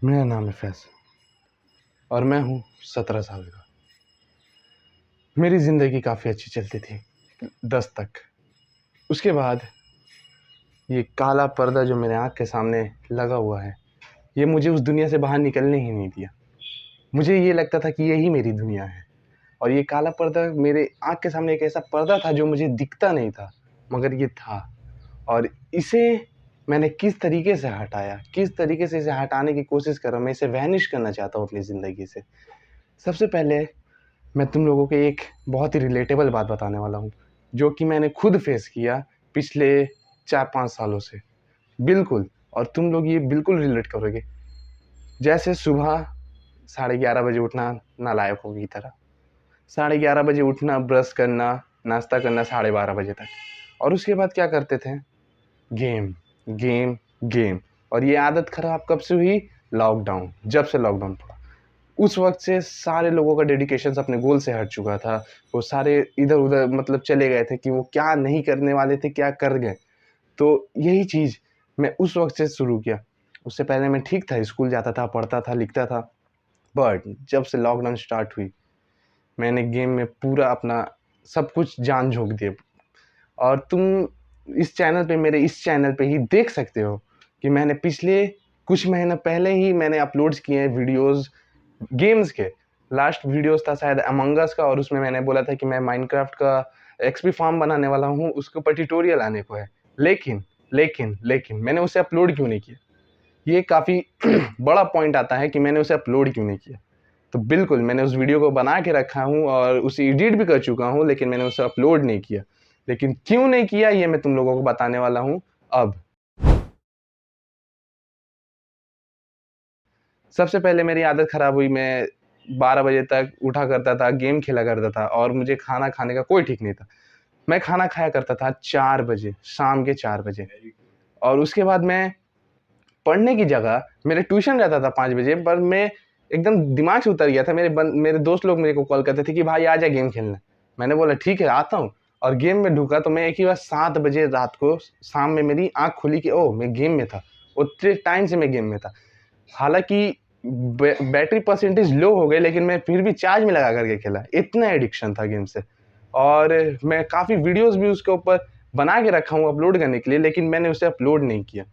मेरा नाम है फैसल और मैं हूँ 17 साल का। मेरी ज़िंदगी काफ़ी अच्छी चलती थी 10 तक। उसके बाद ये काला पर्दा जो मेरे आँख के सामने लगा हुआ है, ये मुझे उस दुनिया से बाहर निकलने ही नहीं दिया। मुझे ये लगता था कि यही मेरी दुनिया है और ये काला पर्दा मेरे आँख के सामने एक ऐसा पर्दा था जो मुझे दिखता नहीं था, मगर ये था। और इसे मैंने किस तरीके से हटाया, किस तरीके से इसे हटाने की कोशिश कर रहा हूँ। मैं इसे वैनिश करना चाहता हूँ अपनी ज़िंदगी से। सबसे पहले मैं तुम लोगों को एक बहुत ही रिलेटेबल बात बताने वाला हूँ, जो कि मैंने खुद फेस किया पिछले 4-5 सालों से। बिल्कुल, और तुम लोग ये बिल्कुल रिलेट करोगे। जैसे सुबह 11:30 बजे उठना नालायकों की तरह, 11:30 बजे उठना, ब्रश करना, नाश्ता करना 12:30 बजे तक, और उसके बाद क्या करते थे? Game, game, game. और ये आदत खराब कब से हुई? लॉकडाउन, जब से लॉकडाउन पड़ा। उस वक्त से सारे लोगों का डेडिकेशन अपने गोल से हट चुका था। वो सारे इधर उधर मतलब चले गए थे कि वो क्या नहीं करने वाले थे, क्या कर गए। तो यही चीज़ मैं उस वक्त से शुरू किया। उससे पहले मैं ठीक था, स्कूल जाता था, पढ़ता था, लिखता था। बट जब से लॉकडाउन स्टार्ट हुई, मैंने गेम में पूरा अपना सब कुछ जान झोंक दिया। और तुम इस चैनल पे, मेरे इस चैनल पे ही देख सकते हो कि मैंने पिछले कुछ महीने पहले ही मैंने अपलोड्स किए हैं वीडियोज़ गेम्स के। लास्ट वीडियोस था शायद अमंग अस का, और उसमें मैंने बोला था कि मैं माइनक्राफ्ट का एक्सपी फार्म बनाने वाला हूँ, उसके ऊपर ट्यूटोरियल आने को है। लेकिन मैंने उसे अपलोड क्यों नहीं किया? ये काफ़ी बड़ा पॉइंट आता है कि मैंने उसे अपलोड क्यों नहीं किया। तो बिल्कुल मैंने उस वीडियो को बना के रखा हूँ और उसे एडिट भी कर चुका हूँ, लेकिन मैंने उसे अपलोड नहीं किया। लेकिन क्यों नहीं किया, ये मैं तुम लोगों को बताने वाला हूँ अब। सबसे पहले मेरी आदत खराब हुई, मैं 12 बजे तक उठा करता था, गेम खेला करता था, और मुझे खाना खाने का कोई ठीक नहीं था। मैं खाना खाया करता था 4 बजे, शाम के 4 बजे, और उसके बाद मैं पढ़ने की जगह मेरे ट्यूशन रहता था 5 बजे, पर मैं एकदम दिमाग से उतर गया था। मेरे दोस्त लोग मेरे को कॉल करते थे कि भाई आ जा गेम खेलने। मैंने बोला ठीक है आता हूँ, और गेम में ढुका तो मैं एक ही बार 7 बजे रात को, शाम में मेरी आँख खुली कि ओह! मैं गेम में था। उतने टाइम से मैं गेम में था। हालाँकि बैटरी परसेंटेज लो हो गई, लेकिन मैं फिर भी चार्ज में लगा करके खेला। इतना एडिक्शन था गेम से। और मैं काफ़ी वीडियोज़ भी उसके ऊपर बना के रखा हूँ अपलोड करने के लिए, लेकिन मैंने उसे अपलोड नहीं किया।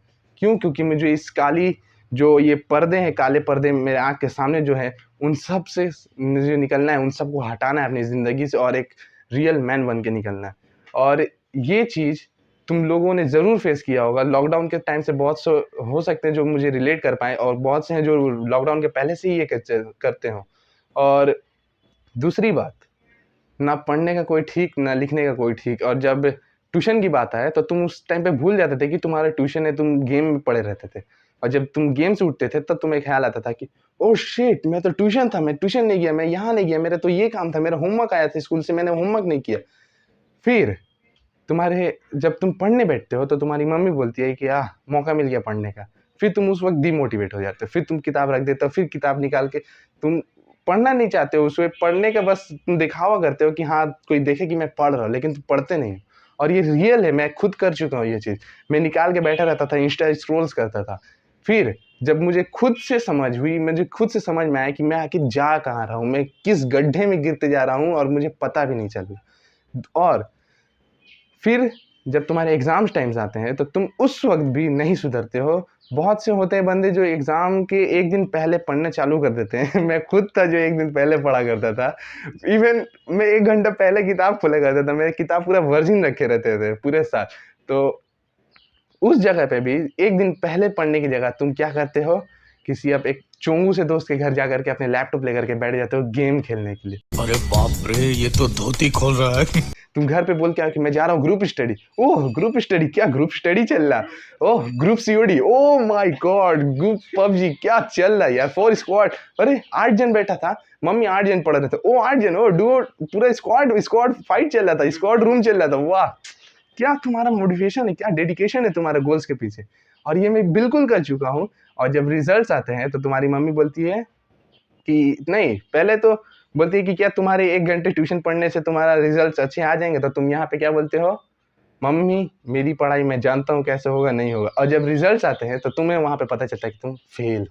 क्यों? क्योंकि मुझे इस काली जो ये पर्दे हैं, काले पर्दे मेरे आँख के सामने जो हैं, उन सब से मुझे निकलना है, उन सबको हटाना है अपनी ज़िंदगी से, और एक रियल मैन बन के निकलना है। और ये चीज़ तुम लोगों ने ज़रूर फेस किया होगा। लॉकडाउन के टाइम से बहुत से हो सकते हैं जो मुझे रिलेट कर पाएँ, और बहुत से हैं जो लॉकडाउन के पहले से ही ये करते हों। और दूसरी बात, ना पढ़ने का कोई ठीक, ना लिखने का कोई ठीक। और जब ट्यूशन की बात आए तो तुम उस टाइम पे भूल जाते थे कि तुम्हारा ट्यूशन है, तुम गेम में पड़े रहते थे। और जब तुम गेम से उठते थे तब तुम्हें ख्याल आता था कि ओह शिट! मैं तो ट्यूशन था, मैं ट्यूशन नहीं गया, मैं यहाँ नहीं गया, मेरा तो ये काम था, मेरा होमवर्क आया था स्कूल से, मैंने होमवर्क नहीं किया। फिर तुम्हारे जब तुम पढ़ने बैठते हो तो तुम्हारी मम्मी बोलती है कि मौका मिल गया पढ़ने का। फिर तुम उस वक़्त डिमोटिवेट हो जाते हो, फिर तुम किताब रख देते हो, फिर किताब निकाल के तुम पढ़ना नहीं चाहते हो, उसमें पढ़ने का बस तुम दिखावा करते हो कि हाँ, कोई देखे कि मैं पढ़ रहा हूँ, लेकिन तुम पढ़ते नहीं हो। और ये रियल है, मैं खुद कर चुका हूँ ये चीज़। मैं निकाल के बैठा रहता था, इंस्टा स्क्रॉल्स करता था। फिर जब मुझे खुद से समझ हुई, मुझे खुद से समझ में आया कि मैं आखिर जा कहाँ रहा हूँ, मैं किस गड्ढे में गिरते जा रहा हूँ, और मुझे पता भी नहीं चल रहा। और फिर जब तुम्हारे एग्ज़ाम्स टाइम्स आते हैं तो तुम उस वक़्त भी नहीं सुधरते हो। बहुत से होते हैं बंदे जो एग्ज़ाम के 1 दिन पहले पढ़ना चालू कर देते हैं। मैं खुद था जो 1 दिन पहले पढ़ा करता था। इवन मैं 1 घंटा पहले किताब खोला करता था। मेरे किताब पूरा वर्ज़िन रखे रहते थे पूरे साल। तो उस जगह पे भी 1 दिन पहले पढ़ने की जगह तुम क्या करते हो? किसी अब एक चोंगू से दोस्त के घर जाकर के अपने लैपटॉप लेकर के बैठ जाते हो गेम खेलने के लिए। अरे बाप रे! ये तो धोती खोल रहा है। तुम घर पे बोल के आओ कि मैं जा रहा हूँ group study. Oh! Group study, क्या ग्रुप स्टडी चल रहा है? Oh! Group COD, oh my god! Group PUBG क्या चल रहा है यार? 4 स्क्वाड, अरे 8 जन बैठा था, मम्मी 8 जन पढ़ रहे थे। ओह 8 जन, ओह डुओ, पूरा स्क्वाड स्क्वाड फाइट चल रहा था, स्क्वाड रूम चल रहा था। वाह! क्या तुम्हारा मोटिवेशन है, क्या डेडिकेशन है तुम्हारे गोल्स के पीछे। और ये मैं बिल्कुल कर चुका हूँ। और जब रिजल्ट्स आते हैं तो तुम्हारी मम्मी बोलती है कि नहीं, पहले तो बोलती है कि क्या तुम्हारे 1 घंटे ट्यूशन पढ़ने से तुम्हारा रिजल्ट्स अच्छे आ जाएँगे? तो तुम यहाँ पे क्या बोलते हो? मम्मी मेरी पढ़ाई मैं जानता हूँ कैसे होगा, नहीं होगा। और जब रिजल्ट्स आते हैं तो तुम्हें वहाँ पे पता चलता है कि तुम फेल हो।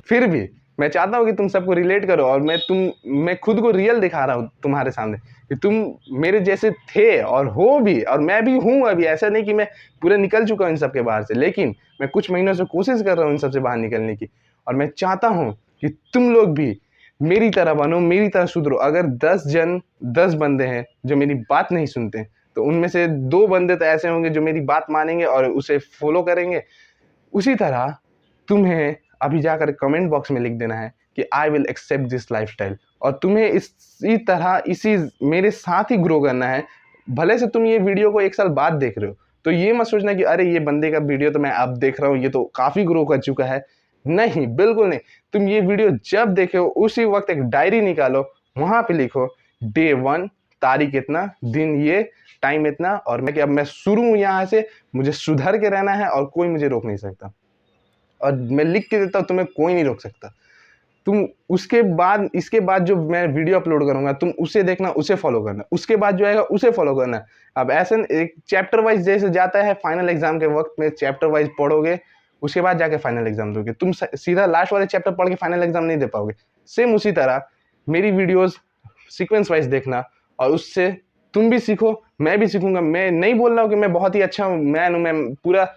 फिर भी मैं चाहता हूँ कि तुम सबको रिलेट करो, और मैं खुद को रियल दिखा रहा हूँ तुम्हारे सामने कि तुम मेरे जैसे थे और हो भी, और मैं भी हूँ अभी। ऐसा नहीं कि मैं पूरा निकल चुका हूँ इन सब के बाहर से, लेकिन मैं कुछ महीनों से कोशिश कर रहा हूँ इन सब से बाहर निकलने की। और मैं चाहता हूँ कि तुम लोग भी मेरी तरह बनो, मेरी तरह सुधरो। अगर 10 बंदे हैं जो मेरी बात नहीं सुनते, तो उनमें से 2 बंदे तो ऐसे होंगे जो मेरी बात मानेंगे और उसे फॉलो करेंगे। उसी तरह तुम्हें अभी जाकर कमेंट बॉक्स में लिख देना है कि I will accept this lifestyle, और तुम्हें इसी तरह इसी मेरे साथ ही ग्रो करना है। भले से तुम ये वीडियो को 1 साल बाद देख रहे हो, तो ये मत सोचना कि अरे ये बंदे का वीडियो तो मैं अब देख रहा हूँ, ये तो काफ़ी ग्रो कर चुका है। नहीं, बिल्कुल नहीं। तुम ये वीडियो जब देखे हो उसी वक्त एक डायरी निकालो, वहाँ पे लिखो डे 1, तारीख इतना, दिन ये, टाइम इतना, और मैं कि अब मैं शुरू हूँ यहाँ से, मुझे सुधर के रहना है और कोई मुझे रोक नहीं सकता। और मैं लिख के देता हूँ, तुम्हें कोई नहीं रोक सकता। तुम उसके बाद, इसके बाद जो मैं वीडियो अपलोड करूंगा, तुम उसे देखना, उसे फॉलो करना, उसके बाद जो आएगा उसे फॉलो करना। अब ऐसे एक चैप्टर वाइज जैसे जाता है, फाइनल एग्जाम के वक्त में चैप्टर वाइज पढ़ोगे, उसके बाद जाके फाइनल एग्जाम दोगे। तुम सीधा लास्ट वाले चैप्टर पढ़ के फाइनल एग्जाम नहीं दे पाओगे। सेम उसी तरह मेरी वीडियोस सीक्वेंस वाइज देखना, और उससे तुम भी सीखो, मैं भी सीखूंगा। मैं नहीं बोल रहा हूँ कि मैं बहुत ही अच्छा मैन हूँ, मैं पूरा,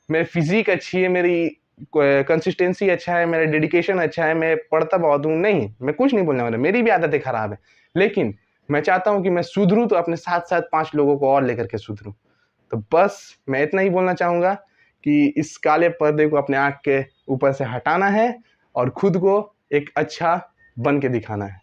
मेरी फिजिक अच्छी है, मेरी कंसिस्टेंसी अच्छा है, मेरा डेडिकेशन अच्छा है, मैं पढ़ता बहुत हूँ, नहीं, मैं कुछ नहीं बोलने वाला। मेरी भी आदतें खराब है, लेकिन मैं चाहता हूँ कि मैं सुधरूँ तो अपने साथ साथ 5 लोगों को और लेकर के सुधरूँ। तो बस मैं इतना ही बोलना चाहूँगा कि इस काले पर्दे को अपने आँख के ऊपर से हटाना है और खुद को एक अच्छा बन के दिखाना है।